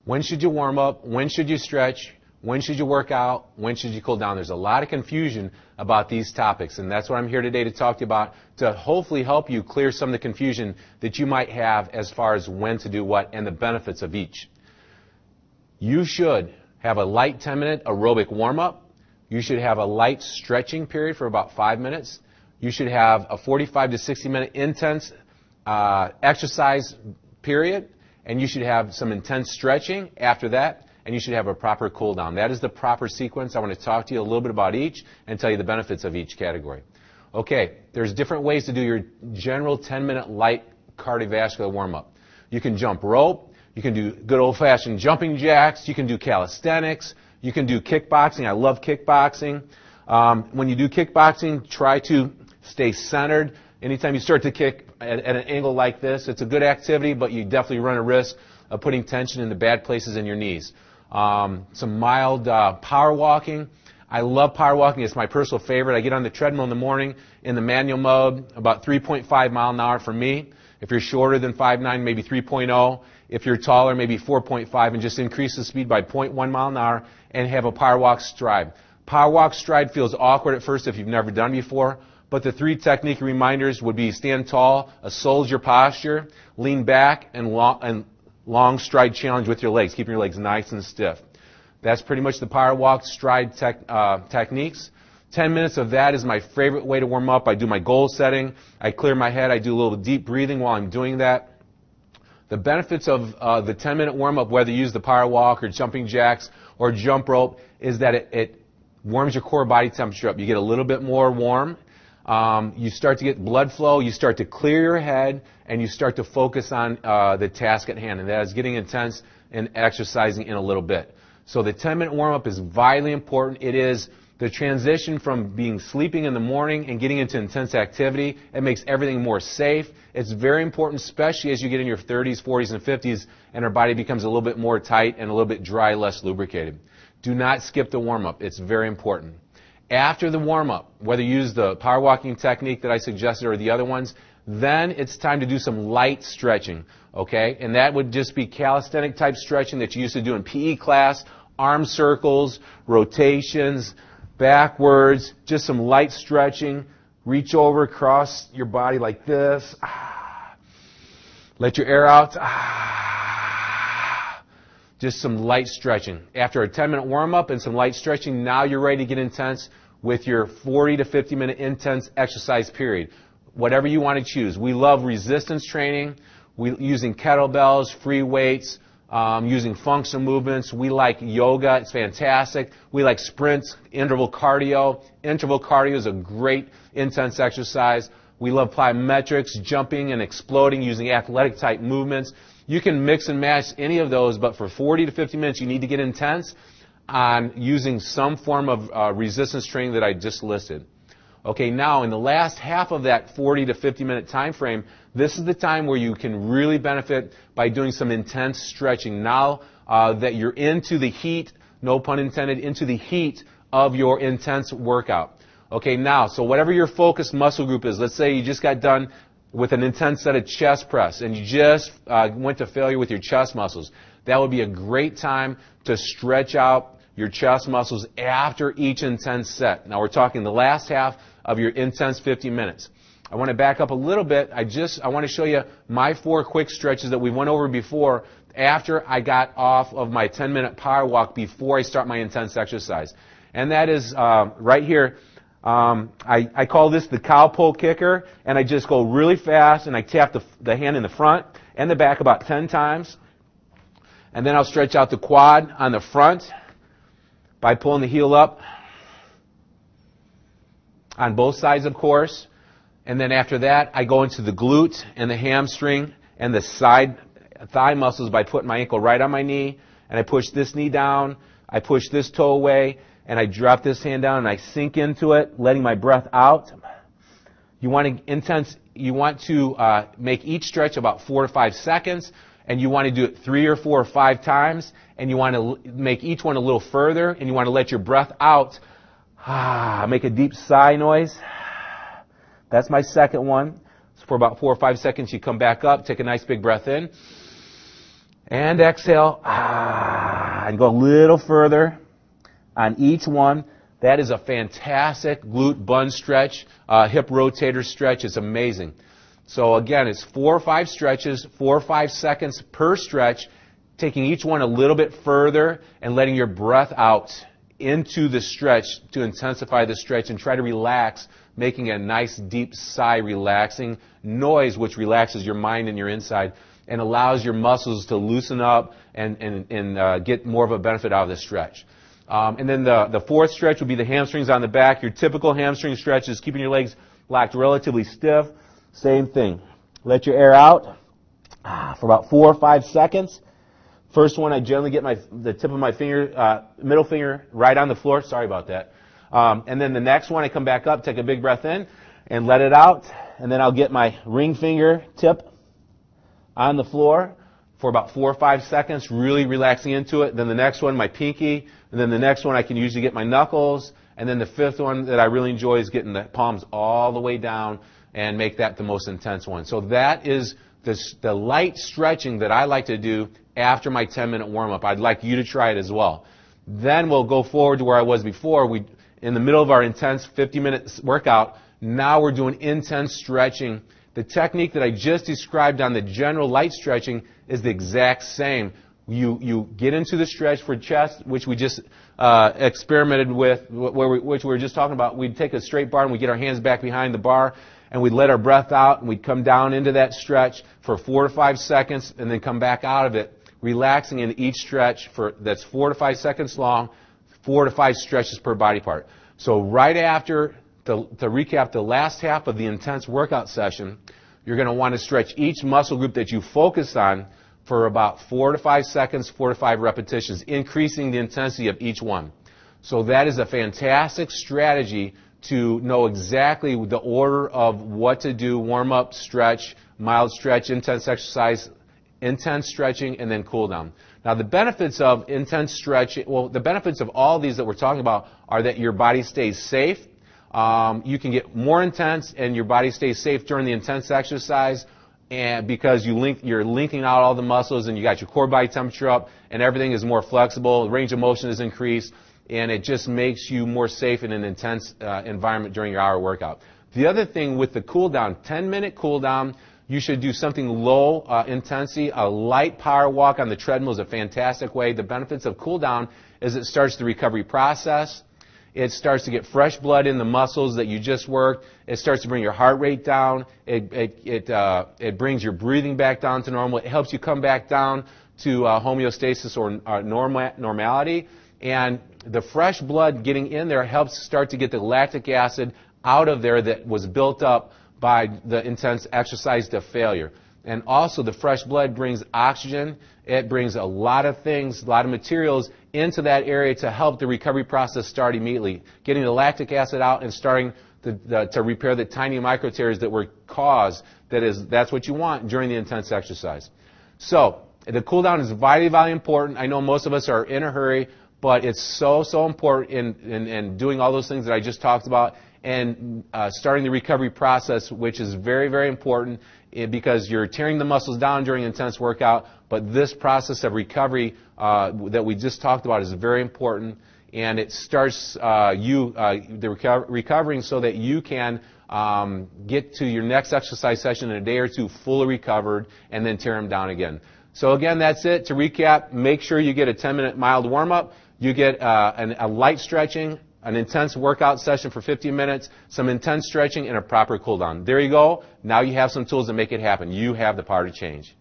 When should you warm up? When should you stretch? When should you work out? When should you cool down? There's a lot of confusion about these topics, and that's what I'm here today to talk to you about, to hopefully help you clear some of the confusion that you might have as far as when to do what and the benefits of each. You should have a light 10-minute aerobic warm-up. You should have a light stretching period for about 5 minutes. You should have a 45 to 60-minute intense exercise period, and you should have some intense stretching after that, and you should have a proper cool down. That is the proper sequence. I want to talk to you a little bit about each and tell you the benefits of each category. Okay, there's different ways to do your general 10-minute light cardiovascular warm-up. You can jump rope. You can do good old-fashioned jumping jacks. You can do calisthenics. You can do kickboxing. I love kickboxing. When you do kickboxing, try to stay centered. Anytime you start to kick at an angle like this, it's a good activity, but you definitely run a risk of putting tension in the bad places in your knees. Some mild power walking. I love power walking. It's my personal favorite. I get on the treadmill in the morning in the manual mode, about 3.5 mile an hour for me. If you're shorter than 5'9", maybe 3.0. If you're taller, maybe 4.5, and just increase the speed by 0.1 mile an hour and have a power walk stride. Power walk stride feels awkward at first if you've never done it before, but the 3 technique reminders would be stand tall, a soldier posture, lean back, and long stride challenge with your legs, keeping your legs nice and stiff. That's pretty much the power walk stride techniques. 10 minutes of that is my favorite way to warm up. I do my goal setting. I clear my head. I do a little deep breathing while I'm doing that. The benefits of the 10-minute warm-up, whether you use the power walk or jumping jacks or jump rope, is that it warms your core body temperature up. You get a little bit more warm. You start to get blood flow. You start to clear your head, and you start to focus on the task at hand, and that is getting intense and exercising in a little bit. So the 10-minute warm-up is vitally important. It is the transition from sleeping in the morning and getting into intense activity. It makes everything more safe. It's very important, especially as you get in your 30s, 40s, and 50s, and our body becomes a little bit more tight and a little bit dry, less lubricated. Do not skip the warm-up. It's very important. After the warm-up, whether you use the power walking technique that I suggested or the other ones, then it's time to do some light stretching, okay? And that would just be calisthenic type stretching that you used to do in PE class, arm circles, rotations, backwards, just some light stretching. Reach over, cross your body like this. Let your air out. Just some light stretching. After a 10-minute warm-up and some light stretching, now you're ready to get intense with your 40 to 50-minute intense exercise period. Whatever you want to choose. We love resistance training, using kettlebells, free weights, using functional movements. We like yoga. It's fantastic. We like sprints, interval cardio. Interval cardio is a great intense exercise. We love plyometrics, jumping and exploding using athletic type movements. You can mix and match any of those, but for 40 to 50 minutes, you need to get intense on using some form of resistance training that I just listed. Okay, now in the last half of that 40 to 50 minute time frame, this is the time where you can really benefit by doing some intense stretching. Now that you're into the heat, no pun intended, into the heat of your intense workout. Okay, now, so whatever your focused muscle group is, let's say you just got done with an intense set of chest press and you just went to failure with your chest muscles. That would be a great time to stretch out your chest muscles after each intense set. Now we're talking the last half of your intense 50 minutes. I want to back up a little bit. I want to show you my 4 quick stretches that we went over before after I got off of my 10-minute power walk before I start my intense exercise. And that is right here. I call this the cow pole kicker, and I just go really fast and I tap the hand in the front and the back about 10 times. And then I'll stretch out the quad on the front by pulling the heel up on both sides, of course. And then after that, I go into the glute and the hamstring and the side thigh muscles by putting my ankle right on my knee. And I push this knee down. I push this toe away. And I drop this hand down and I sink into it, letting my breath out. You want to make each stretch about 4 to 5 seconds. And you want to do it 3 or 4 or 5 times. And you want to make each one a little further. And you want to let your breath out. Make a deep sigh noise. That's my second one. So for about 4 or 5 seconds, you come back up, take a nice big breath in. And exhale. And go a little further on each one. That is a fantastic glute bun stretch, hip rotator stretch. It's amazing. So again, it's 4 or 5 stretches, 4 or 5 seconds per stretch, taking each one a little bit further and letting your breath out into the stretch to intensify the stretch and try to relax, making a nice deep sigh, relaxing noise which relaxes your mind and your inside and allows your muscles to loosen up and get more of a benefit out of the stretch. And then the fourth stretch would be the hamstrings on the back. Your typical hamstring stretch is keeping your legs locked relatively stiff. Same thing. Let your air out for about 4 or 5 seconds. First one, I generally get the tip of my finger, middle finger right on the floor. Sorry about that. And then the next one, I come back up, take a big breath in, and let it out. And then I'll get my ring finger tip on the floor for about 4 or 5 seconds, really relaxing into it. Then the next one, my pinky. And then the next one, I can usually get my knuckles. And then the fifth one that I really enjoy is getting the palms all the way down and make that the most intense one. So that is the light stretching that I like to do after my 10-minute warm-up. I'd like you to try it as well. Then we'll go forward to where I was before. In the middle of our intense 50-minute workout, now we're doing intense stretching. The technique that I just described on the general light stretching is the exact same. You get into the stretch for chest, which we just experimented with, which we were just talking about. We'd take a straight bar and we'd get our hands back behind the bar and we'd let our breath out and we'd come down into that stretch for 4 to 5 seconds and then come back out of it, relaxing in each stretch that's 4 to 5 seconds long, 4 to 5 stretches per body part. So right after, to recap the last half of the intense workout session, you're going to want to stretch each muscle group that you focus on for about 4 to 5 seconds, 4 to 5 repetitions, increasing the intensity of each one. So that is a fantastic strategy to know exactly the order of what to do: warm up, stretch, mild stretch, intense exercise, intense stretching, and then cool down. Now the benefits of intense stretching, the benefits of all these that we're talking about are that your body stays safe. You can get more intense and your body stays safe during the intense exercise, and because you're linking out all the muscles and you got your core body temperature up and everything is more flexible, range of motion is increased, and it just makes you more safe in an intense environment during your hour workout. The other thing with the cool down, 10-minute cool down, you should do something low intensity. A light power walk on the treadmill is a fantastic way. The benefits of cool down is it starts the recovery process. It starts to get fresh blood in the muscles that you just worked. It starts to bring your heart rate down. It brings your breathing back down to normal. It helps you come back down to homeostasis or normality. And the fresh blood getting in there helps start to get the lactic acid out of there that was built up by the intense exercise to failure. And also the fresh blood brings oxygen. It brings a lot of things, a lot of materials into that area to help the recovery process start immediately. Getting the lactic acid out and starting to repair the tiny micro tears that were caused. That's what you want during the intense exercise. So the cool down is vitally important. I know most of us are in a hurry, but it's so important in doing all those things that I just talked about and starting the recovery process, which is very, very important because you're tearing the muscles down during intense workout, but this process of recovery that we just talked about is very important, and it starts recovering so that you can get to your next exercise session in a day or two fully recovered and then tear them down again. So again, that's it. To recap, make sure you get a 10-minute mild warm-up. You get a light stretching, an intense workout session for 15 minutes, some intense stretching, and a proper cool down. There you go. Now you have some tools to make it happen. You have the power to change.